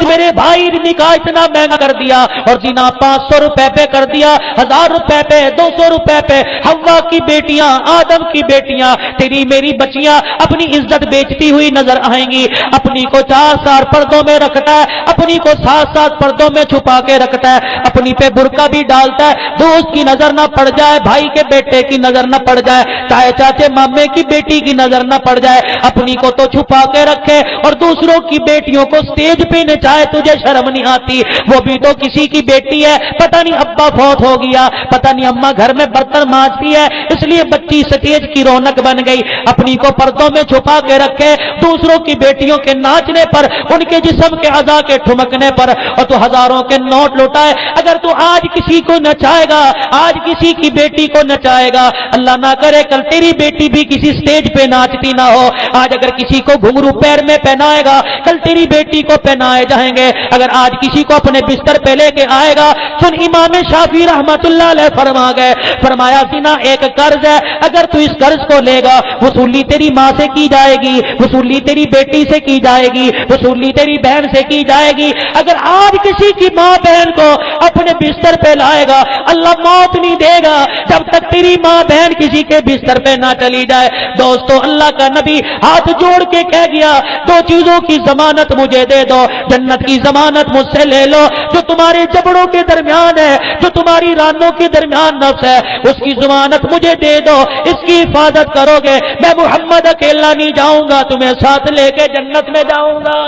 میرے بھائی نکاح اتنا مہنگا کر دیا اور زنا 500 روپے پہ کر دیا، 1000 روپے پہ، 200 روپے پہ۔ حوا کی بیٹیاں، آدم کی بیٹیاں، تیری میری بچیاں اپنی عزت بیچتی ہوئی نظر آئیں گی۔ اپنی کو 4 سال پردوں میں رکھتا ہے، اپنی کو 7 پردوں میں چھپا کے رکھتا ہے، اپنی پہ برقع بھی ڈالتا ہے، دوست کی نظر نہ پڑ جائے، بھائی کے بیٹے کی نظر نہ پڑ جائے، تائے چاچے مامے کی بیٹی کی نظر نہ پڑ جائے، اپنی کو تو چھپا کے رکھے اور دوسروں کی بیٹیوں کو سٹیج پہ نچائے، تجھے شرم نہیں آتی؟ وہ بھی تو کسی کی بیٹی ہے، پتہ نہیں ابا فوت ہو گیا، پتہ نہیں اماں گھر میں برتن مانجتی ہے، اس لیے بچی سٹیج کی رونق بن گئی، اپنی کو پردوں میں چھپا کے رکھے، دوسروں کی بیٹیوں کے ناچنے پر، ان کے جسم کے اعضاء کے ٹھمکنے پر اور تو ہزاروں کے نوٹ لوٹائے۔ اگر تو آج کسی کو نچائے گا، آج کسی کی بیٹی کو نچائے گا، اللہ نہ کرے کل تیری بیٹی بھی کسی سٹیج پہ ناچتی نہ ہو۔ آج اگر کسی کو گھنگرو پیر میں پہنائے گا، کل تیری بیٹی کو پہنائے جائیں گے۔ اگر آج کسی کو اپنے بستر پہ لے کے آئے گا، سن امام شافعی رحمت اللہ علیہ فرما گئے، فرمایا زنا ایک قرض ہے، اگر تو اس قرض کو لے گا، وصولی تیری ماں سے کی جائے گی، وصولی تیری بیٹی سے کی جائے گی، وصولی تیری بہن سے کی جائے گی۔ اگر آج کسی کی ماں بہن کو اپنے بستر پہ لائے گا، اللہ موت نہیں دے گا جب تک تیری ماں بہن کسی کے بستر پہ نہ چلی جائے۔ دوستو، اللہ کا نبی ہاتھ جوڑ کے کہہ گیا، 2 چیزوں کی ضمانت مجھے دے دو، جنت کی ضمانت مجھ سے لے لو، جو تمہارے جبڑوں کے درمیان ہے، جو تمہاری رانوں کے درمیان نفس ہے، اس کی ضمانت مجھے دے دو، اس کی حفاظت کرو گے، میں محمد اکیلا نہیں جاؤں گا، تمہیں ساتھ لے کے جنت میں جاؤں گا۔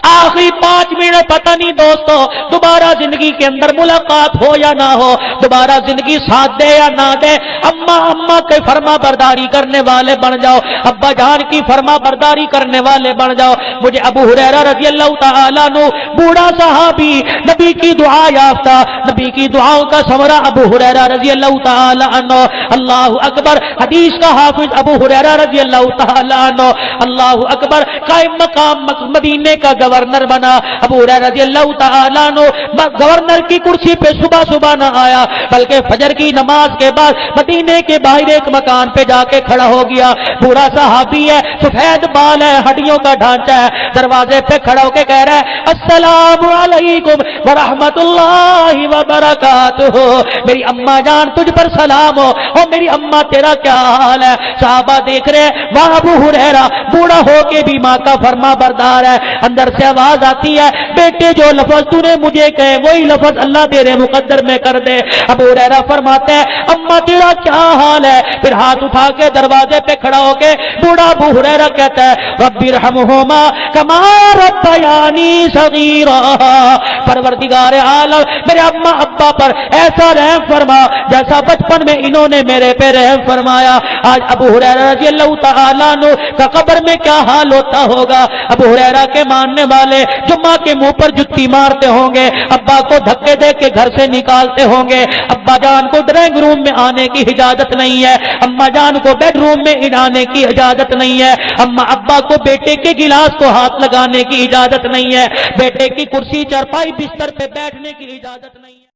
آخری 5 منٹ پتہ نہیں دوستو دوبارہ زندگی کے اندر ملاقات ہو یا نہ ہو، دوبارہ زندگی ساتھ دے یا نہ دے، اماں کے فرما برداری کرنے والے بن جاؤ، ابا جان کی فرما برداری کرنے والے بن جاؤ۔ مجھے ابو ہریرہ رضی اللہ تعالیٰ عنہ، بوڑھا صحابی، نبی کی دعا یافتہ، نبی کی دعاؤں کا ثمرہ ابو ہریرہ رضی اللہ تعالیٰ عنہ، اللہ اکبر، حدیث کا حافظ ابو ہریرہ رضی اللہ تعالیٰ عنہ، اللہ اکبر، قائم مقام مدینے کا گورنر بنا۔ ابو ہریرہ رضی اللہ تعالیٰ عنہ گورنر کی کرسی پہ صبح نہ آیا، بلکہ فجر کی نماز کے بعد مدینے کے باہر ایک مکان پہ جا کے کھڑا ہو گیا۔ بوڑھا صحابی ہے، سفید بال ہے، ہڈیوں کا ڈھانچہ ہے، دروازے پہ کھڑا ہو کے کہہ رہا ہے السلام علیکم ورحمۃ اللہ وبرکاتہ، میری اماں جان تجھ پر سلام ہو، اور میری اماں تیرا کیا حال ہے؟ صحابہ دیکھ رہے ہیں وہاں ابو ہریرہ بوڑھا ہو کے بھی ماں کا فرما بردار ہے۔ اندر سے آواز آتی ہے بیٹے جو لفظ تو نے مجھے کہے وہی لفظ اللہ تیرے مقدر میں کر دے۔ ابو ہریرہ فرماتے ہیں اماں تیرا کیا حال ہے؟ پھر ہاتھ اٹھا کے دروازے پہ کھڑا ہو کے بوڑھا ابو ہریرہ کہتا ہے رب ارحمہما کما ربیانی صغیرا، پروردگار عالم میرے اماں ابا پر ایسا رحم فرما جیسا بچپن میں انہوں نے میرے پہ رحم فرمایا۔ آج ابو ہریرہ رضی اللہ تعالیٰ عنہ کا قبر میں کیا حال ہوتا ہوگا؟ ابو ہریرہ کے ماننے والے جو ماں کے منہ پر جتی مارتے ہوں گے، ابا کو دھکے دے کے گھر سے نکالتے ہوں گے، ابا جان کو ڈرائنگ روم میں آنے کی اجازت نہیں ہے، اما جان کو بیڈ روم میں آنے کی اجازت نہیں ہے، اما ابا کو بیٹے کے گلاس کو ہاتھ لگانے کی اجازت نہیں ہے، بیٹے کی کرسی چارپائی بستر پہ بیٹھنے کی اجازت نہیں ہے۔